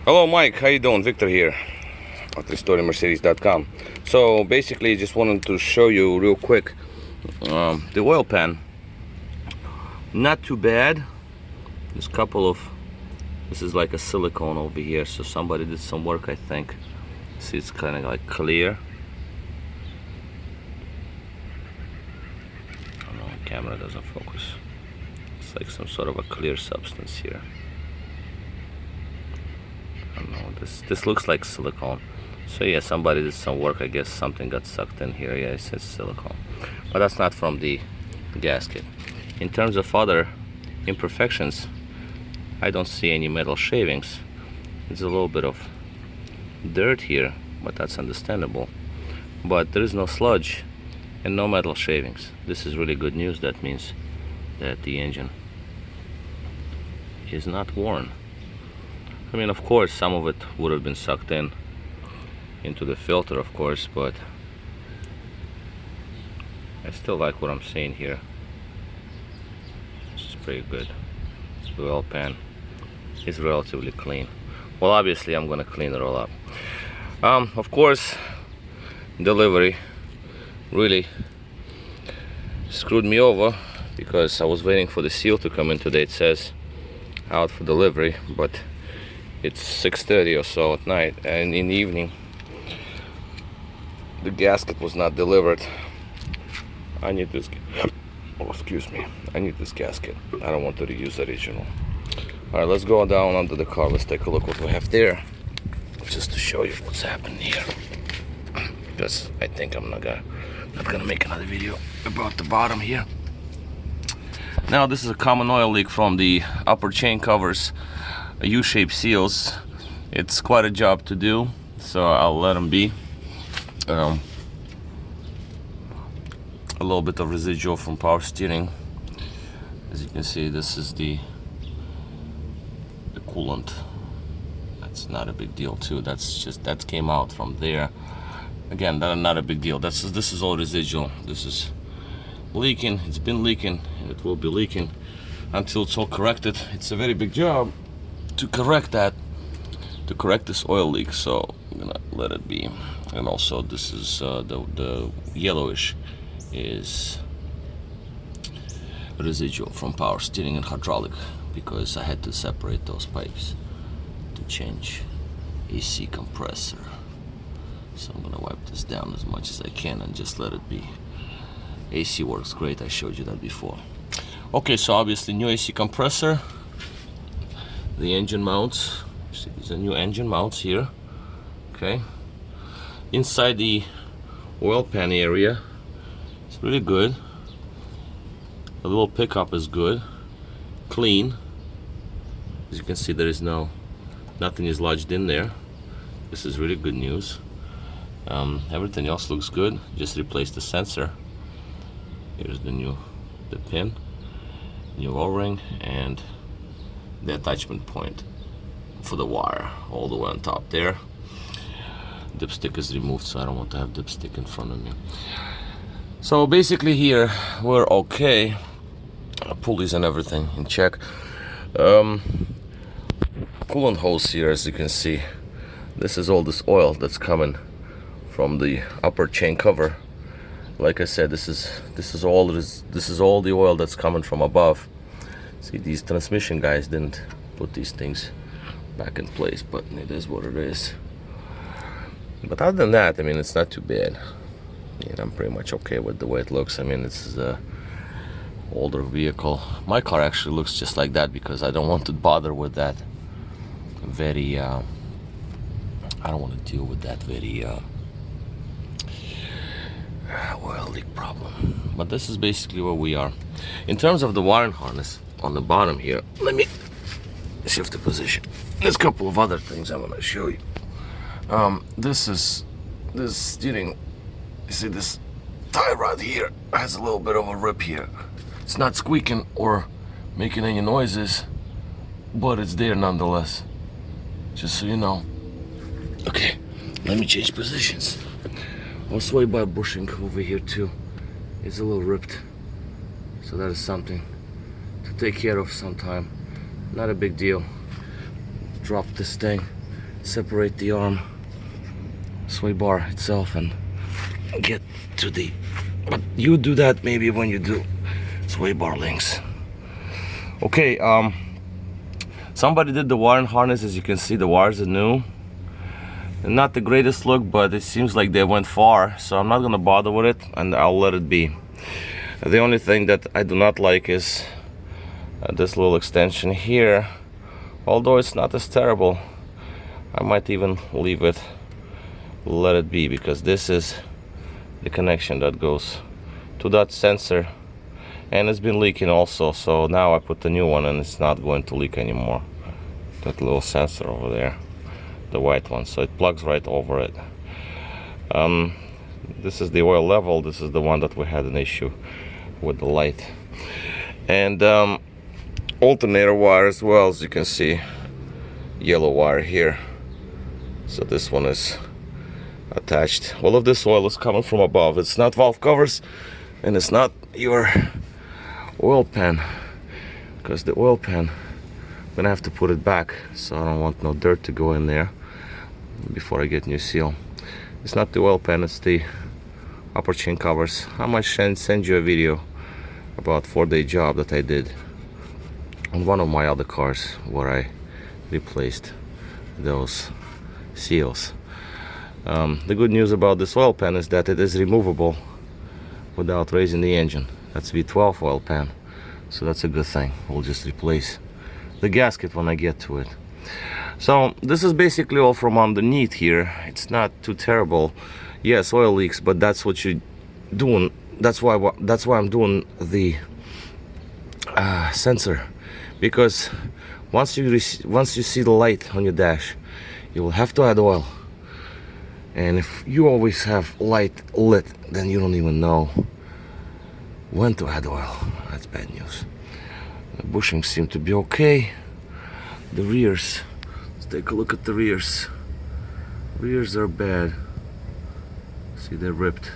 Hello Mike, how you doing? Victor here at restoringmercedes.com. So basically just wanted to show you real quick the oil pan. Not too bad. There's a couple of, this is like a silicone over here, so somebody did some work, I think. See, it's kind of like clear. Oh no, the camera doesn't focus. It's like some sort of a clear substance here. I don't know, this looks like silicone. So yeah, somebody did some work. I guess something got sucked in here. Yeah, it says silicone, but that's not from the gasket. In terms of other imperfections, I don't see any metal shavings. There's a little bit of dirt here, but that's understandable. But there is no sludge and no metal shavings. This is really good news. That means that the engine is not worn. I mean, of course, some of it would have been sucked into the filter, of course, but I still like what I'm seeing here. This is pretty good. The oil pan is relatively clean. Well, obviously, I'm gonna clean it all up. Of course, delivery really screwed me over because I was waiting for the seal to come in today. It says out for delivery, but it's 6:30 or so at night, and in the evening the gasket was not delivered. I need this, oh excuse me, I need this gasket. I don't want to reuse the original. Alright, let's go down under the car. Let's take a look what we have there, just to show you what's happening here, because I think I'm not gonna make another video about the bottom here. Now this is a common oil leak from the upper chain covers, U-shaped seals. It's quite a job to do, so I'll let them be. A little bit of residual from power steering. As you can see, this is the coolant. That's not a big deal too. That came out from there. Again, not a big deal. This is all residual. This is leaking. It's been leaking, and it will be leaking until it's all corrected. It's a very big job to correct that, to correct this oil leak, so I'm gonna let it be. And also this is the yellowish is residual from power steering and hydraulic, because I had to separate those pipes to change AC compressor. So I'm gonna wipe this down as much as I can and just let it be. AC works great, I showed you that before. Okay, so obviously new AC compressor. The engine mounts, see, there's a new engine mounts here. Okay, inside the oil pan area, it's really good. The little pickup is good, clean. As you can see, there is nothing is lodged in there. This is really good news. Everything else looks good. Just replaced the sensor. Here's the pin, new O-ring, and the attachment point for the wire all the way on top there. Dipstick is removed, so I don't want to have dipstick in front of me. So basically here we're okay. Pulleys and everything in check. Coolant hose here, as you can see, this is all this oil that's coming from the upper chain cover. Like I said, this is all the oil that's coming from above. See, these transmission guys didn't put these things back in place, but it is what it is. But other than that, I mean, it's not too bad. Yeah, I'm pretty much okay with the way it looks. I mean, this is a older vehicle. My car actually looks just like that because I don't want to bother with that very I don't want to deal with that very oil leak problem. But this is basically where we are. In terms of the wiring harness on the bottom here, let me shift the position. There's a couple of other things I want to show you. This steering, you see this tie rod here has a little bit of a rip here. It's not squeaking or making any noises, but it's there nonetheless, just so you know. Okay, let me change positions. Also, way by bushing over here too, it's a little ripped, so that is something to take care of sometime. Not a big deal. Drop this thing. separate the arm sway bar itself and get to the, but you do that maybe when you do sway bar links. Okay, somebody did the wiring harness. As you can see, the wires are new and not the greatest look, but it seems like they went far, so I'm not gonna bother with it and I'll let it be. The only thing that I do not like is this little extension here. Although it's not as terrible, I might even leave it, let it be, because this is the connection that goes to that sensor, and it's been leaking also, so now I put the new one and it's not going to leak anymore. That little sensor over there, the white one, so it plugs right over it. This is the oil level. This is the one that we had an issue with the light. And alternator wire as well, as you can see, yellow wire here. So this one is attached. All of this oil is coming from above. It's not valve covers and it's not your oil pan, because the oil pan, I'm gonna have to put it back, so I don't want no dirt to go in there before I get new seal. It's not the oil pan, it's the upper chain covers. I might send you a video about 4-day job that I did on one of my other cars where I replaced those seals. The good news about this oil pan is that it is removable without raising the engine. That's V12 oil pan, so that's a good thing. We'll just replace the gasket when I get to it. So this is basically all from underneath here. It's not too terrible. Yes, oil leaks, but that's what you're doing. That's why I'm doing the sensor, because once you see the light on your dash, you will have to add oil. And if you always have light lit, then you don't even know when to add oil. That's bad news. The bushings seem to be okay. The rears, let's take a look at the rears. Rears are bad. See, they're ripped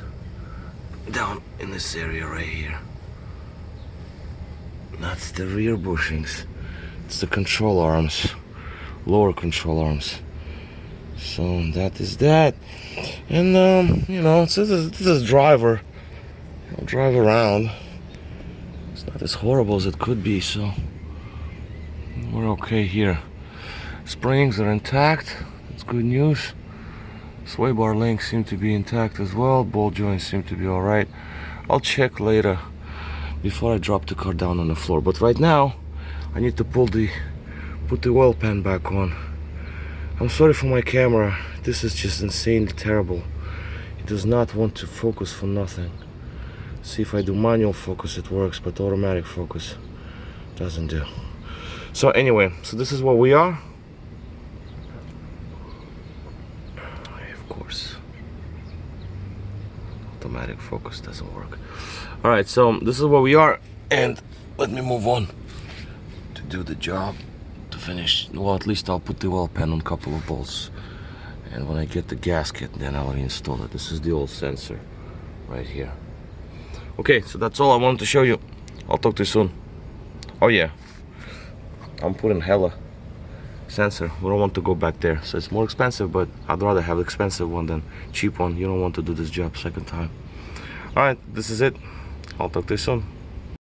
down in this area right here. That's the rear bushings. It's the control arms, lower control arms. So that is that. And you know, this is driver. I'll drive around. It's not as horrible as it could be, so we're okay here. Springs are intact. That's good news. Sway bar links seem to be intact as well. Ball joints seem to be alright. I'll check later before I drop the car down on the floor. But right now, I need to put the oil pan back on. I'm sorry for my camera. This is just insanely terrible. It does not want to focus for nothing. See, if I do manual focus, it works, but automatic focus doesn't do. So anyway, so this is where we are. Of course, automatic focus doesn't work. All right, so this is where we are, and let me move on to do the job to finish. Well, at least I'll put the oil pan on a couple of bolts, and when I get the gasket, then I'll reinstall it. This is the old sensor right here. Okay, so that's all I wanted to show you. I'll talk to you soon. Oh yeah, I'm putting hella sensor. We don't want to go back there, so it's more expensive, but I'd rather have expensive one than cheap one. You don't want to do this job second time. All right, this is it. I'll talk to you soon.